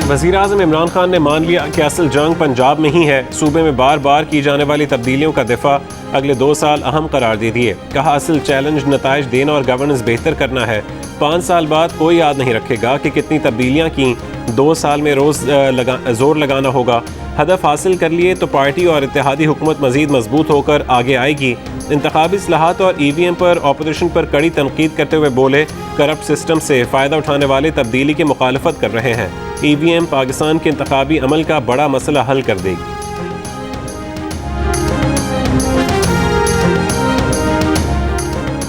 वज़ीर-ए-आज़म इमरान खान ने मान लिया कि असल जंग पंजाब में ही है। सूबे में बार बार की जाने वाली तब्दीलियों का दिफा अगले 2 साल अहम करार दे दिए। कहा असल चैलेंज नताइज देना और गवर्नेंस बेहतर करना है। 5 साल बाद कोई याद नहीं रखेगा कि कितनी तब्दीलियाँ की। 2 साल में रोज़ जोर लगाना होगा। हदफ हासिल कर लिए तो पार्टी और इत्तेहादी हुकूमत मज़ीद मजबूत होकर आगे आएगी। इंतखाबी इस्लाहात और EVM पर ऑपोजिशन पर कड़ी तनकीद करते हुए बोले, करप्ट सिस्टम से फ़ायदा उठाने वाले तब्दीली की मुखालफत कर रहे हैं। EVM पाकिस्तान के इंतखाबी अमल का बड़ा मसला हल कर देगी।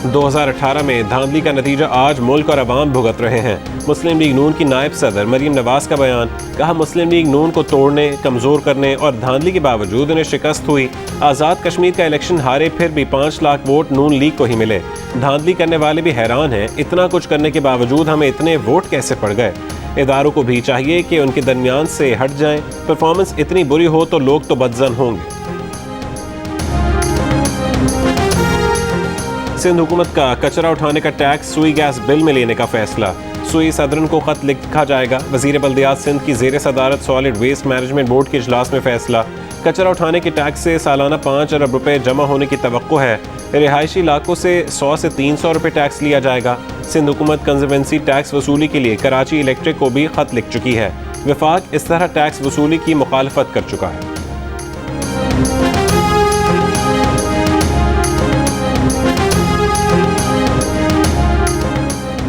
दो 2018 में धांधली का नतीजा आज मुल्क और अवाम भुगत रहे हैं। मुस्लिम लीग नून की नायब सदर मरीम नवाज का बयान। कहा मुस्लिम लीग नून को तोड़ने, कमज़ोर करने और धांधली के बावजूद उन्हें शिकस्त हुई। आज़ाद कश्मीर का इलेक्शन हारे फिर भी 5 लाख वोट नून लीग को ही मिले। धांधली करने वाले भी हैरान हैं, इतना कुछ करने के बावजूद हमें इतने वोट कैसे पड़ गए। इदारों को भी चाहिए कि उनके दरमियान से हट जाएं। परफॉर्मेंस इतनी बुरी हो तो लोग तो बदजन होंगे। सिंध हुकूमत का कचरा उठाने का टैक्स सुई गैस बिल में लेने का फैसला। सुई सदरन को खत लिखा जाएगा। वजीर बल्दियात सिंध की जेर सदारत सॉलिड वेस्ट मैनेजमेंट बोर्ड के इजलास में फैसला। कचरा उठाने के टैक्स से सालाना 5 अरब रुपए जमा होने की तवक्को है। रिहायशी इलाकों से 100 से 300 रुपए टैक्स लिया जाएगा। सिंध हुकूमत कंजर्वेंसी टैक्स वसूली के लिए कराची इलेक्ट्रिक को भी खत लिख चुकी है। वफाक इस तरह टैक्स वसूली की मुखालफत कर चुका है।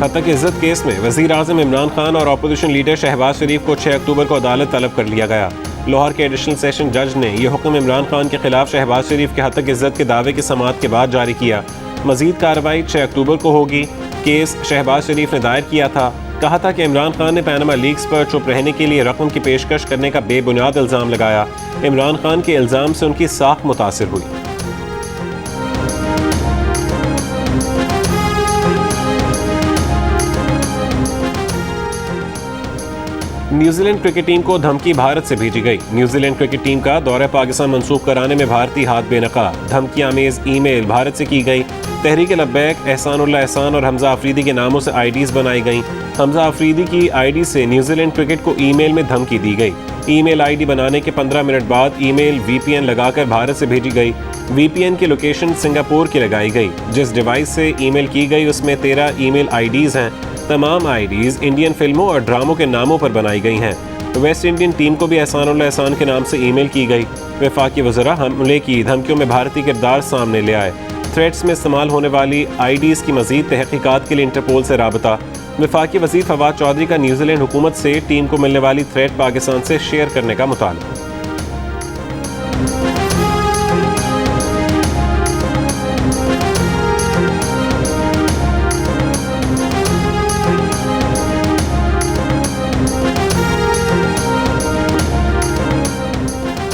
हत्तक इज्जत केस में वज़ीर-ए-आज़म इमरान खान और अपोजिशन लीडर शहबाज शरीफ को 6 अक्टूबर को अदालत तलब कर लिया गया। लाहौर के एडिशनल सेशन जज ने यह हुक्म इमरान खान के खिलाफ शहबाज शरीफ के हत्तक इज्जत के दावे की समाअत के बाद जारी किया। मजीद कार्रवाई 6 अक्टूबर को होगी। केस शहबाज शरीफ ने दायर किया था। कहा था कि इमरान खान ने पैनामा लीक्स पर चुप रहने के लिए रकम की पेशकश करने का बेबुनियाद इल्ज़ाम लगाया। इमरान खान के इल्ज़ाम से उनकी साख मुतासिर हुई। न्यूजीलैंड क्रिकेट टीम को धमकी भारत से भेजी गई। न्यूजीलैंड क्रिकेट टीम का दौरा पाकिस्तान मंसूख कराने में भारतीय हाथ बेनकाब। धमकी आमेज ईमेल भारत से की गई। तहरीक लब्बैक, एहसानुल्लाह एहसान और हमजा अफरीदी के नामों से IDs बनाई गई। हमजा अफरीदी की ID से न्यूजीलैंड क्रिकेट को ईमेल में धमकी दी गई। ईमेल ID बनाने के 15 मिनट बाद ईमेल VPN लगाकर भारत से भेजी गई। VPN की लोकेशन सिंगापुर की लगाई गई। जिस डिवाइस से ईमेल की गई उसमें 13 ईमेल IDs हैं। तमाम IDs इंडियन फिल्मों और ड्रामों के नामों पर बनाई गई हैं। वेस्ट इंडियन टीम को भी एहसानुल्लाह एहसान के नाम से ईमेल की गई। वफाकी वज़रा हमले की धमकियों में भारतीय किरदार सामने ले आए। थ्रेड्स में इस्तेमाल होने वाली IDs की मज़ीद तहकीकात के लिए इंटरपोल से राबता। वफाकी वज़ीर फवाद चौधरी का न्यूजीलैंड हुकूमत से टीम को मिलने वाली थ्रेड पाकिस्तान से शेयर करने का मुतालबा।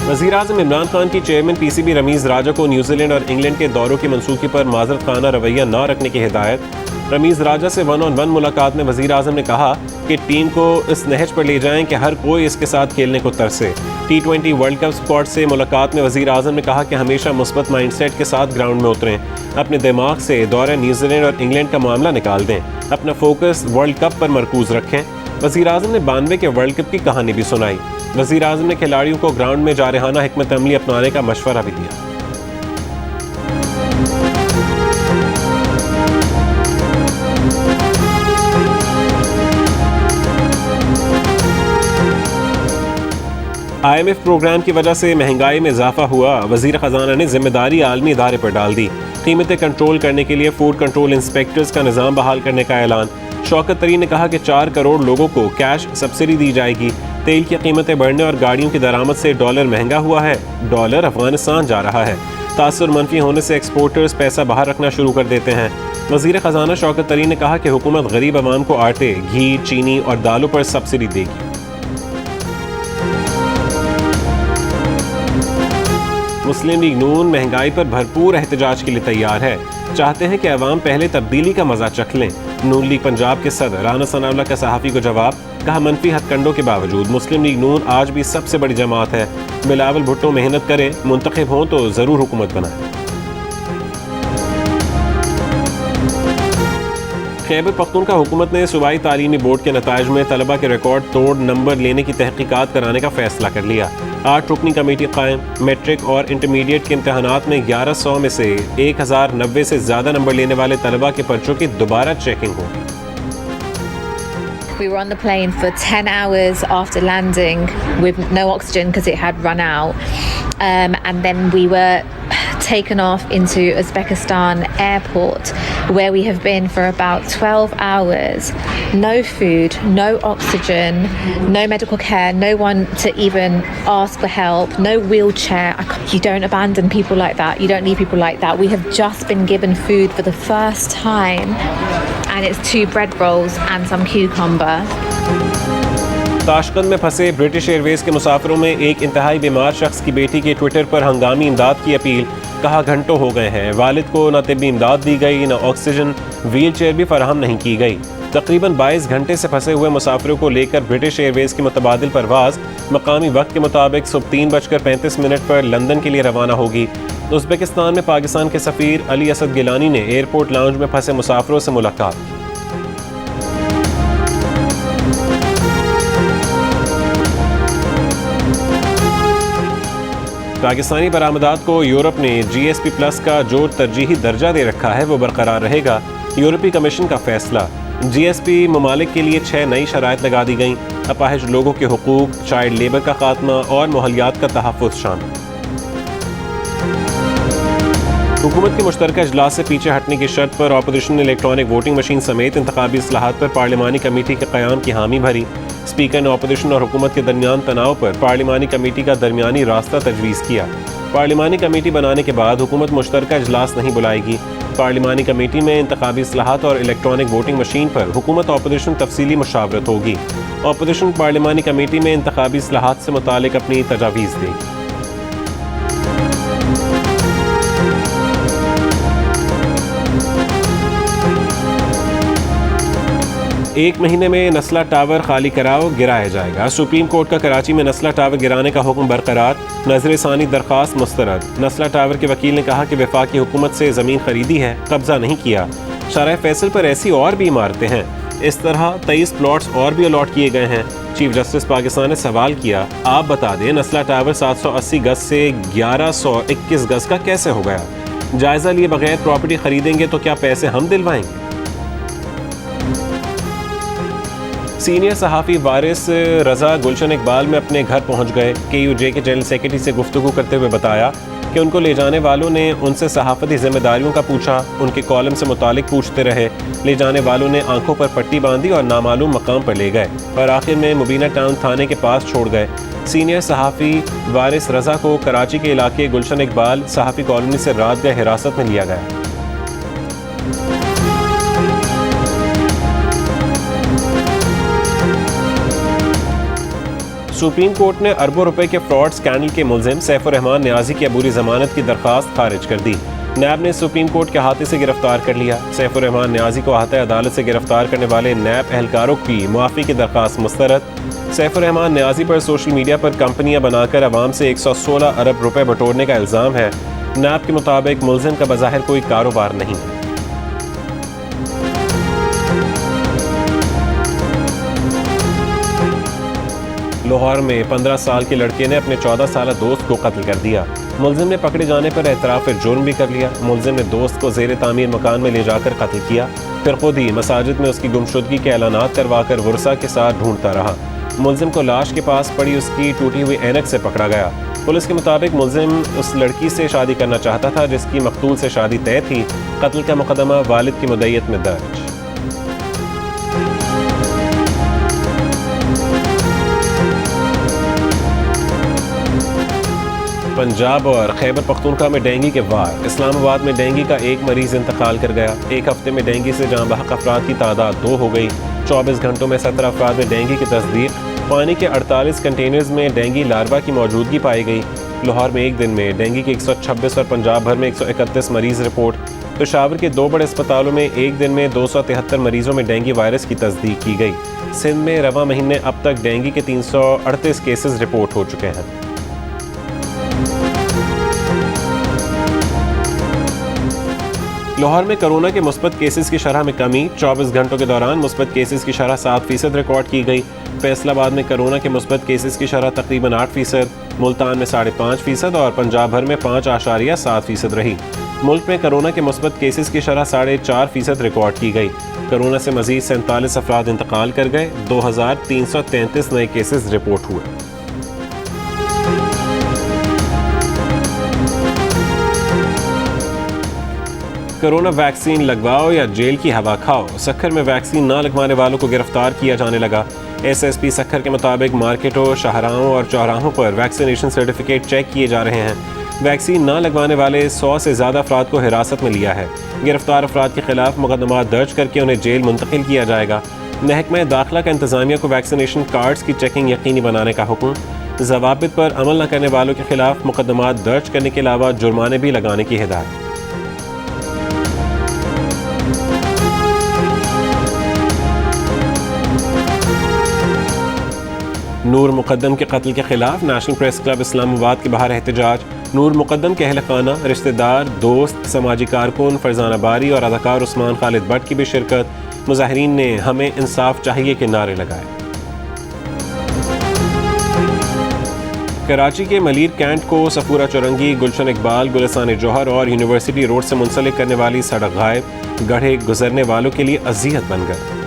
वज़ीर-ए-आज़म इमरान खान की चेयरमैन PCB रमीज़ राजा को न्यूजीलैंड और इंग्लैंड के दौरों की मनसूखी पर माज़रत खाना रवैया न रखने की हिदायत। रमीज़ राजा से 1-on-1 मुलाकात में वज़ीर-ए-आज़म ने कहा कि टीम को इस नहज पर ले जाएं कि हर कोई इसके साथ खेलने को तरसे। T20 वर्ल्ड कप स्क्वाड से मुलाकात में वज़ीर-ए-आज़म ने कहा कि हमेशा मुस्बत माइंडसेट के साथ ग्राउंड में उतरें। अपने दिमाग से दौरा न्यूजीलैंड और इंग्लैंड का मामला निकाल दें। अपना फोकस वर्ल्ड कप पर मरकूज रखें। वज़ीर-ए-आज़म ने 92 के वर्ल्ड कप की कहानी भी सुनाई। वज़ीर-ए-आज़म ने खिलाड़ियों को ग्राउंड में जारहाना हिकमत अमली अपनाने का मशवरा भी दिया। IMF प्रोग्राम की वजह से महंगाई में इजाफा हुआ। वज़ीर ख़जाना ने जिम्मेदारी आलमी इदारे पर डाल दी। कीमतें कंट्रोल करने के लिए फूड कंट्रोल इंस्पेक्टर्स का निज़ाम बहाल करने का ऐलान। शौकत तरीन ने कहा कि 4 करोड़ लोगों को कैश सब्सिडी दी जाएगी। तेल की कीमतें बढ़ने और गाड़ियों की दरामद से डॉलर महंगा हुआ है। डॉलर अफगानिस्तान जा रहा है। तासुर मनफी होने से एक्सपोर्टर्स पैसा बाहर रखना शुरू कर देते हैं। वज़ीर ख़जाना शौकत तरीन ने कहा कि हुकूमत गरीब आवाम को आटे, घी, चीनी और दालों पर सब्सिडी देगी। मुस्लिम लीग नून महंगाई पर भरपूर एहतजाज के लिए तैयार है। चाहते हैं कि अवाम पहले तब्दीली का मजा चख लें। नून लीग पंजाब के सदर राना सनाउल्लाह का सहाफ़ी को जवाब। कहा मनफी हथकंडों के बावजूद मुस्लिम लीग नून आज भी सबसे बड़ी जमात है। बिलावल भुट्टो मेहनत करें, मुंतखब हों तो ज़रूर हुकूमत बनाएं। खैबर पख्तूनख्वा हुकूमत ने सूबाई तालीमी बोर्ड के नताइज में तलबा के रिकॉर्ड तोड़ नंबर लेने की तहकीकात कराने का फैसला कर लिया। 8 रुकनी कमेटी कायम। मैट्रिक और इंटरमीडिएट के इम्तहानात में 1100 में से 1090 से ज़्यादा नंबर लेने वाले तलबा के पर्चों की दोबारा चेकिंग होगी। We were on the plane for 10 hours after landing with no oxygen because it had run out. And then we were taken off into Uzbekistan airport where we have been for about 12 hours. No food, no oxygen, no medical care, no one to even ask for help, no wheelchair. You don't abandon people like that. You don't leave people like that. We have just been given food for the first time and it's 2 bread rolls and some cucumber. Tashkent में फंसे British Airways के मुसाफिरों में एक इंतहाई बीमार शख्स की बेटी के ट्विटर पर हंगामी इमदाद की अपील। कहा घंटों हो गए हैं, वालिद को न तिब्बी इमदाद दी गई, न ऑक्सीजन, व्हील चेयर भी फराहम नहीं की गई। तकरीबन 22 घंटे से फंसे हुए मुसाफिरों को लेकर ब्रिटिश एयरवेज की मुतबादिल परवाज़ मकामी वक्त के मुताबिक सुबह 3:35 पर लंदन के लिए रवाना होगी। उज़्बेकिस्तान में पाकिस्तान के सफ़ीर अली असद गिलानी ने एयरपोर्ट लाउंज में फंसे मुसाफिरों से मुलाकात की। पाकिस्तानी बरामदात को यूरोप ने GSP प्लस का जो तरजीही दर्जा दे रखा है वो बरकरार रहेगा। यूरोपीय कमीशन का फैसला। GSP ममालिक के लिए 6 नई शराइत लगा दी गईं। अपाहिज लोगों के हुकूक, चाइल्ड लेबर का खात्मा और माहौलियात का तहफ़्फ़ुज़ शामिल। हुकूमत के मुश्तरका इजलास से पीछे हटने की शर्त पर अपोजिशन ने इलेक्ट्रॉनिक वोटिंग मशीन समेत इंतखाबी इस्लाहात पर पार्लिमानी कमेटी के क़याम की हामी भरी। स्पीकर ने अपोजिशन और हुकूमत के दरमियान तनाव पर पार्लिमानी कमेटी का दरमियानी रास्ता तजवीज़ किया। पार्लिमानी कमेटी बनाने के बाद हुकूमत मुश्तरका इजलास नहीं बुलाएगी। पार्लिमानी कमेटी में इंतखाबी इस्लाहात और इलेक्ट्रॉनिक वोटिंग मशीन पर हुकूमत अपोजिशन तफसीली मुशावरत होगी। अपोजिशन पार्लिमानी कमेटी में इंतखाबी इस्लाहात से मुतालिक अपनी तजावीज़ देगी। एक महीने में नस्ला टावर खाली कराओ, गिराया जाएगा। सुप्रीम कोर्ट का कराची में नस्ला टावर गिराने का हुक्म बरकरार। नजर सानी दरख्वास्त मुस्तरद। नस्ला टावर के वकील ने कहा कि वफाकी हुकूमत से ज़मीन खरीदी है, कब्जा नहीं किया। शरह फैसल पर ऐसी और भी इमारतें हैं। इस तरह 23 प्लॉट्स और भी अलॉट किए गए हैं। चीफ जस्टिस पाकिस्तान ने सवाल किया, आप बता दें नस्ला टावर 780 गज से 1121 गज का कैसे हो गया? जायजा लिए बगैर प्रॉपर्टी खरीदेंगे तो क्या पैसे हम दिलवाएंगे? सीनियर सहाफ़ी वारिस रज़ा गुलशन इकबाल में अपने घर पहुंच गए। KUJ के जनरल सेक्रेटरी से गुफ्तगू करते हुए बताया कि उनको ले जाने वालों ने उनसे सहाफ़ती जिम्मेदारियों का पूछा, उनके कॉलम से मुतालिक पूछते रहे। ले जाने वालों ने आंखों पर पट्टी बांधी और नामालूम मकाम पर ले गए और आखिर में मुबीना टाउन थाने के पास छोड़ गए। सीनियर सहाफ़ी वारिस रज़ा को कराची के इलाके गुलशन इकबाल सहाफ़ी कॉलोनी से रात गए हिरासत में लिया गया। सुप्रीम कोर्ट ने अरबों रुपए के फ्रॉड स्कैंडल के मुलजिम सैफुर रहमान न्याजी की अबूरी जमानत की दरख्वास्त खारिज कर दी। नैब ने सुप्रीम कोर्ट के अहाते से गिरफ्तार कर लिया। सैफुर रहमान न्याजी को अहाते अदालत से गिरफ्तार करने वाले नैब एहलकारों की मुआफ़ी की दरख्वास्त मुस्तरद। सैफुर रहमान न्याजी पर सोशल मीडिया पर कंपनियां बनाकर अवाम से 116 अरब रुपए बटोरने का इल्ज़ाम है। नैब के मुताबिक मुलजिम का बज़ाहिर कोई कारोबार नहीं है। लाहौर में 15 साल के लड़के ने अपने 14 साल दोस्त को कत्ल कर दिया। मुलजिम ने पकड़े जाने पर एतराफ़ जुर्म भी कर लिया। मुलजिम ने दोस्त को ज़ेर तामीर मकान में ले जाकर कत्ल किया, फिर खुद ही मसाजिद में उसकी गुमशुदगी के ऐलानात करवाकर वर्षा के साथ ढूंढता रहा। मुलजिम को लाश के पास पड़ी उसकी टूटी हुई ऐनक से पकड़ा गया। पुलिस के मुताबिक मुलजिम उस लड़की से शादी करना चाहता था जिसकी मकतूल से शादी तय थी। कत्ल का मुकदमा वालिद की मुद्दईयत में दर्ज। पंजाब और खैबर पख्तूनख्वा में डेंगू के वार। इस्लामाबाद में डेंगू का एक मरीज इंतकाल कर गया। एक हफ्ते में डेंगू से जाँ बहक अफराद की तादाद 2 हो गई। 24 घंटों में 17 अफराद में डेंगू की तस्दीक। पानी के 48 कंटेनर्स में डेंगू लार्वा की मौजूदगी पाई गई। लाहौर में एक दिन में डेंगू के 126 और पंजाब भर में 131 मरीज रिपोर्ट। पेशावर के 2 बड़े अस्पतालों में एक दिन में 273 मरीजों में डेंगू वायरस की तस्दीक की गई। सिंध में रवा महीने अब तक डेंगू के 338 केसेस रिपोर्ट हो चुके हैं। लाहौर में कोरोना के मुस्बत केसेस की शरह में कमी, 24 घंटों के दौरान मुस्बत केसेस की शरह 7% रिकॉर्ड की गई। फैसलाबाद में कोरोना के मुस्बत केसेस की शरह तकरीबन 8%, मुल्तान में 5.5% और पंजाब भर में 5.7% रही। मुल्क में कोरोना के मुस्बत केसेस की शरह 4.5% रिकॉर्ड की गई। कोरोना से मजीद 47 अफराद इंतकाल कर गए, 2333 नए केसेस रिपोर्ट हुए। कोरोना वैक्सीन लगवाओ या जेल की हवा खाओ, सक्खर में वैक्सीन न लगवाने वालों को गिरफ्तार किया जाने लगा। एसएसपी सक्खर के मुताबिक मार्केटों, शाहराहों और चौराहों पर वैक्सीनेशन सर्टिफिकेट चेक किए जा रहे हैं। वैक्सीन न लगवाने वाले 100 से ज़्यादा अफराद को हिरासत में लिया है। गिरफ्तार अफराद के खिलाफ मुकदमा दर्ज करके उन्हें जेल मुंतकिल किया जाएगा। महकमा दाखिला का इंतजामिया को वैक्सीनेशन कार्ड्स की चेकिंग यकीनी बनाने का हुक्म। ज़वाबित पर अमल न करने वालों के खिलाफ मुकदमा दर्ज करने के अलावा जुर्माने भी लगाने की हिदायत। नूर मुकद्दम के कत्ल के खिलाफ नेशनल प्रेस क्लब इस्लामाबाद के बाहर एहतजाज। नूर मुकद्दम के अहल खाना, रिश्तेदार, दोस्त, समाजी कारकुन फरजाना बारी और अदाकार उस्मान खालिद भट्ट की भी शिरकत। मुजाहिरीन ने हमें इंसाफ चाहिए के नारे लगाए। कराची के मलीर कैंट को सफूरा चौरंगी, गुलशन इकबाल, गुलिस्तान जौहर और यूनिवर्सिटी रोड से मुंसलिक करने वाली सड़क गायब, गढ़े गुजरने वालों के लिए अजियत बन गए।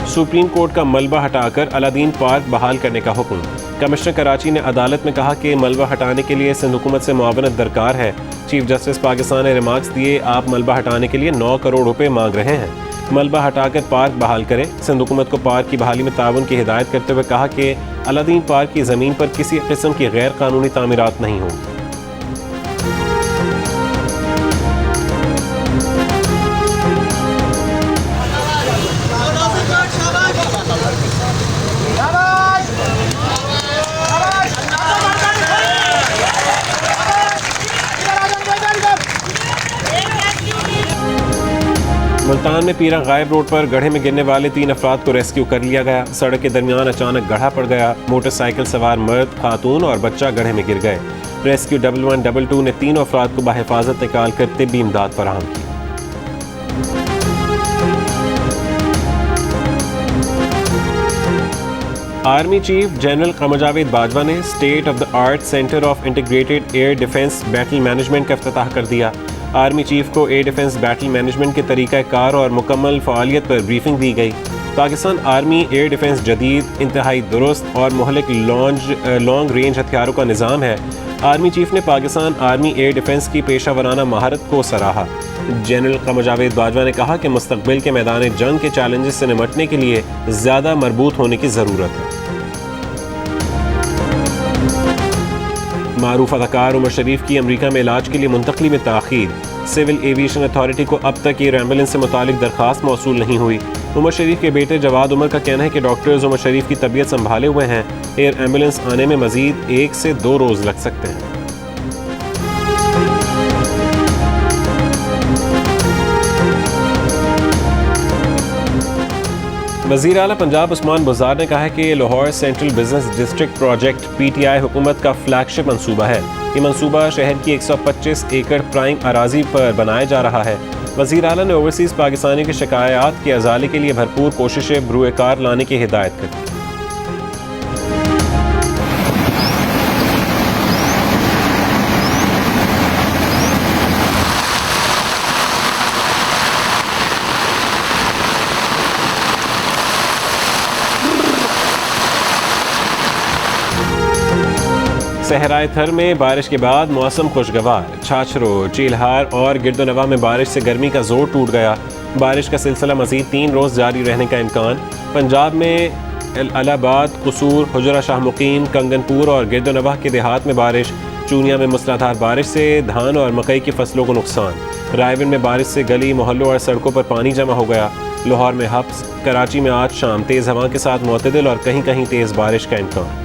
सुप्रीम कोर्ट का मलबा हटाकर अलादीन पार्क बहाल करने का हुक्म। कमिश्नर कराची ने अदालत में कहा कि मलबा हटाने के लिए सिंध हुकूमत से मुआवनत दरकार है। चीफ जस्टिस पाकिस्तान ने रिमार्क्स दिए, आप मलबा हटाने के लिए 9 करोड़ रुपए मांग रहे हैं, मलबा हटाकर पार्क बहाल करें। सिंध हुकूमत को पार्क की बहाली में ताउन की हिदायत करते हुए कहा कि अलादीन पार्क की ज़मीन पर किसी किस्म की गैर कानूनी तामीरात नहीं होंगी। मुल्तान में पीरा गायब रोड पर गड्ढे में गिरने वाले 3 अफराद को रेस्क्यू कर लिया गया। सड़क के दरमियान अचानक गड्ढा पड़ गया। मोटरसाइकिल सवार मर्द, खातून और बच्चा गड्ढे में गिर गए। रेस्क्यू 1122 ने 3 अफराद को बाहिफाजत निकाल कर तिब्बी इमदाद फराहम की। Army chief general Qamar Javed Bajwa ने state of the art centre of integrated air defence battle management का इफ्तिताह कर दिया। आर्मी चीफ को एयर डिफेंस बैटल मैनेजमेंट के तरीक़ाकार और मुकम्मल फ़आलियत पर ब्रीफिंग दी गई। पाकिस्तान आर्मी एयर डिफेंस जदीद, इंतहाई दुरुस्त और मुहलिक लॉन्ग रेंज हथियारों का निज़ाम है। आर्मी चीफ ने पाकिस्तान आर्मी एयर डिफेंस की पेशा महारत को सराहा। जनरल कमर जावेद बाजवा ने कहा कि मुस्तक़बिल के मैदान जंग के चैलेंजेस से निपटने के लिए ज़्यादा मरबूत होने की ज़रूरत है। मारूफ अदाकार उमर शरीफ की अमेरिका में इलाज के लिए मुंतकली में ताख़ीर। सिविल एविएशन अथॉरिटी को अब तक एयर एम्बुलेंस से मुतालिक दरख्वास्त मौसूल नहीं हुई। उमर शरीफ के बेटे जवाद उमर का कहना है कि डॉक्टर्स उमर शरीफ की तबीयत संभाले हुए हैं। एयर एम्बुलेंस आने में मजीद 1 से 2 रोज़ लग सकते हैं। वज़ीर आला पंजाब उस्मान बुज़दार ने कहा है कि Lahore central business district project PTI हुकूमत का फ्लैगशिप मंसूबा है। ये मंसूबा शहर की 125 एकड़ प्राइम अराजी पर बनाया जा रहा है। वज़ीर आला ने ओवरसीज़ पाकिस्तानी की शिकायत के अजाले के लिए भरपूर कोशिशें बरूए कार लाने की हिदायत कर दी। सहराए थर में बारिश के बाद मौसम खुशगवार। छाछरो, चीलहार और गिरदोनवा में बारिश से गर्मी का जोर टूट गया। बारिश का सिलसिला मजीद 3 रोज़ जारी रहने का इम्कान। पंजाब में इलाहाबाद, कसूर, हुजरा शाह मुकीम, कंगनपुर और गिरदोनवा के देहात में बारिश। चूनिया में मूसलाधार बारिश से धान और मकई की फसलों को नुकसान। रायवन में बारिश से गली, मोहल्लों और सड़कों पर पानी जमा हो गया। लाहौर में हब्स। कराची में आज शाम तेज़ हवा के साथ मुतदिल और कहीं कहीं तेज़ बारिश का इम्कान।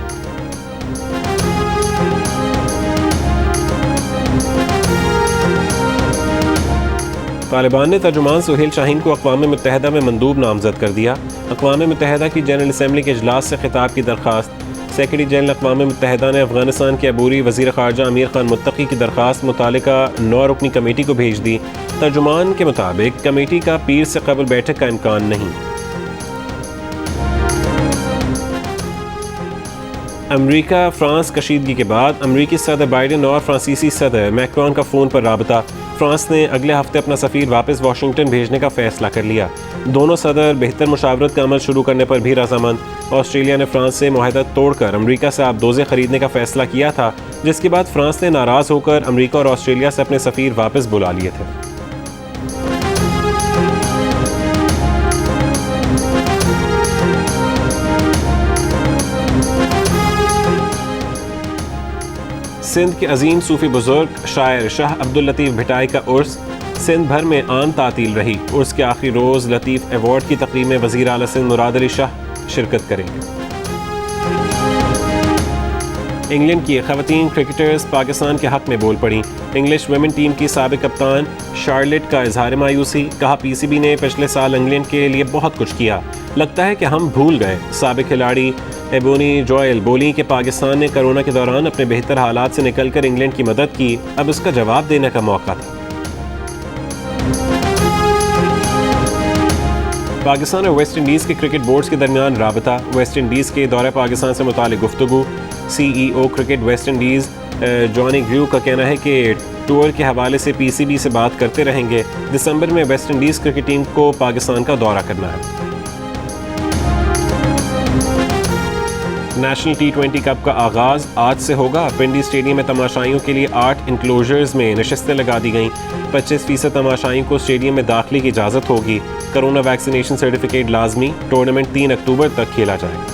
तालिबान ने तर्जुमान सुहेल शाहीन को अक़वाम मुत्तहिदा में मंदूब नामजद कर दिया। अक़वाम मुत्तहिदा की जनरल असम्बली के इजलास से खिताब की दरख्वास्त। सेक्रेटरी जनरल अक़वाम मुत्तहिदा ने अफगानिस्तान के अबूरी वज़ीर ख़ारजा अमीर खान मुत्तकी की दरख्वास्त मुतालिका 9 रुकनी कमेटी को भेज दी। तर्जुमान के मुताबिक कमेटी का पीर से कबल बैठक का इम्कान नहीं। अमरीका फ्रांस कशीदगी के बाद अमरीकी सदर बाइडन और फ्रांसीसी सदर मैक्रोन का फ़ोन पर राबता। फ्रांस ने अगले हफ्ते अपना सफ़ीर वापस वाशिंगटन भेजने का फ़ैसला कर लिया। दोनों सदर बेहतर मुशावरत का अमल शुरू करने पर भी रजामंद। ऑस्ट्रेलिया ने फ्रांस से मुआहदा तोड़कर अमरीका से आबदोज़े ख़रीदने का फ़ैसला किया था, जिसके बाद फ्रांस ने नाराज़ होकर अमरीका और ऑस्ट्रेलिया से अपने सफ़ीर वापस बुला लिए थे। सिंध के अजीम सूफी बुजुर्ग शायर शाह अब्दुल लतीफ़ भिटाई का उर्स सिंध भर में आम तातील रही। उर्स के आखिरी रोज़ लतीफ़ अवार्ड की तकरीब में वज़ीर आला सिंध मुराद अली शाह शिरकत करेंगे। इंग्लैंड की ख़वातीन क्रिकेटर्स पाकिस्तान के हक़ में बोल पड़ी। इंग्लिश वुमेन टीम की साबिक़ कप्तान शार्लेट का इजहार मायूसी। कहा, पीसीबी ने पिछले साल इंग्लैंड के लिए बहुत कुछ किया, लगता है कि हम भूल गए। साबिक़ खिलाड़ी एबोनी जोएल बोली कि पाकिस्तान ने कोरोना के दौरान अपने बेहतर हालात से निकलकर इंग्लैंड की मदद की, अब उसका जवाब देने का मौका था। पाकिस्तान और वेस्ट इंडीज़ के क्रिकेट बोर्ड्स के दरमियान राबता। वेस्ट इंडीज़ के दौरे पाकिस्तान से मुतालिक गुफ्तगू। CEO cricket West Indies Johnny Grave का कहना है कि टूर के हवाले से पीसीबी से बात करते रहेंगे। दिसंबर में वेस्ट इंडीज़ क्रिकेट टीम को पाकिस्तान का दौरा करना है। नेशनल T20 कप का आगाज़ आज से होगा। पिंडी स्टेडियम में तमाशाइयों के लिए 8 इंक्लोजर्स में नशिस्तें लगा दी गईं। 25% तमाशाइयों को स्टेडियम में दाखिले की इजाज़त होगी। कोरोना वैक्सीनेशन सर्टिफिकेट लाजमी। टूर्नामेंट 3 अक्टूबर तक खेला जाएगा।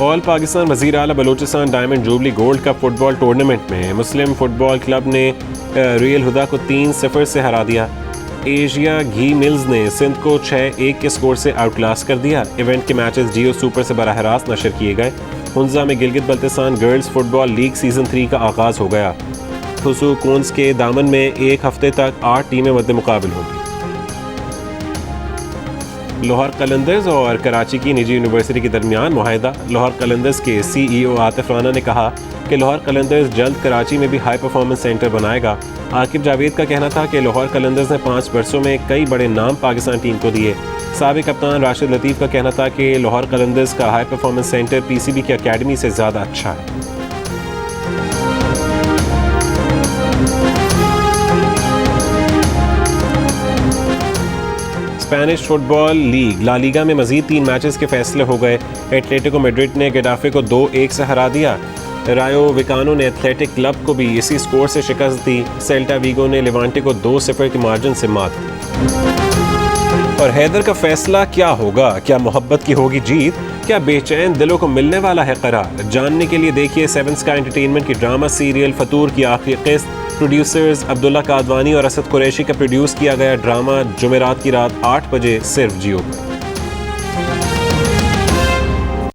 ऑल पाकिस्तान वज़ीर आला Balochistan diamond jubilee gold cup football tournament में मुस्लिम फुटबॉल क्लब ने रियल हुदा को 3-0 से हरा दिया। एशिया घी मिल्स ने सिंध को 6-1 के स्कोर से आउटक्लास कर दिया। इवेंट के मैचेस जियो सुपर से बराह रास्त नशर किए गए। हुंजा में Gilgit Baltistan girls football league season 3 का आगाज़ हो गया। थुसू कोन्स के दामन में एक हफ्ते तक 8 टीमें मद्दे मुकाबिल होंगी। लाहौर कलंदर्स और कराची की निजी यूनिवर्सिटी के दरमियान मुआहदा। लाहौर कलंदर्स के CEO आतिफ राना ने कहा कि लाहौर कलंदर्स जल्द कराची में भी हाई परफॉर्मेंस सेंटर बनाएगा। आकिब जावेद का कहना था कि लाहौर कलंदर्स ने 5 वर्षों में कई बड़े नाम पाकिस्तान टीम को दिए। साबिक़ कप्तान राशिद लतीफ़ का कहना था कि लाहौर कलंदर्स का हाई परफॉर्मेंस सेंटर पीसीबी की अकेडमी से ज़्यादा अच्छा है। Spanish football league La Liga में मजीद 3 मैचेस के फैसले हो गए। एटलेटिको मैड्रिड ने गेटाफे को 2-1 से हरा दिया। रायो विकानो ने एथलेटिक क्लब को भी इसी स्कोर से शिकस्त दी। सेल्टा वीगो ने लेवांटे को 2-0 के मार्जिन से मात दी। और हैदर का फैसला क्या होगा? क्या मोहब्बत की होगी जीत? क्या बेचैन दिलों को मिलने वाला है करार? जानने के लिए देखिए 7 स्काई एंटरटेनमेंट की ड्रामा सीरियल फतूर की आखिरी किस्त। प्रोड्यूसर्स अब्दुल्ला कादवानी और असद कुरैशी का प्रोड्यूस किया गया ड्रामा जुमेरात की रात 8 बजे सिर्फ जियो पर।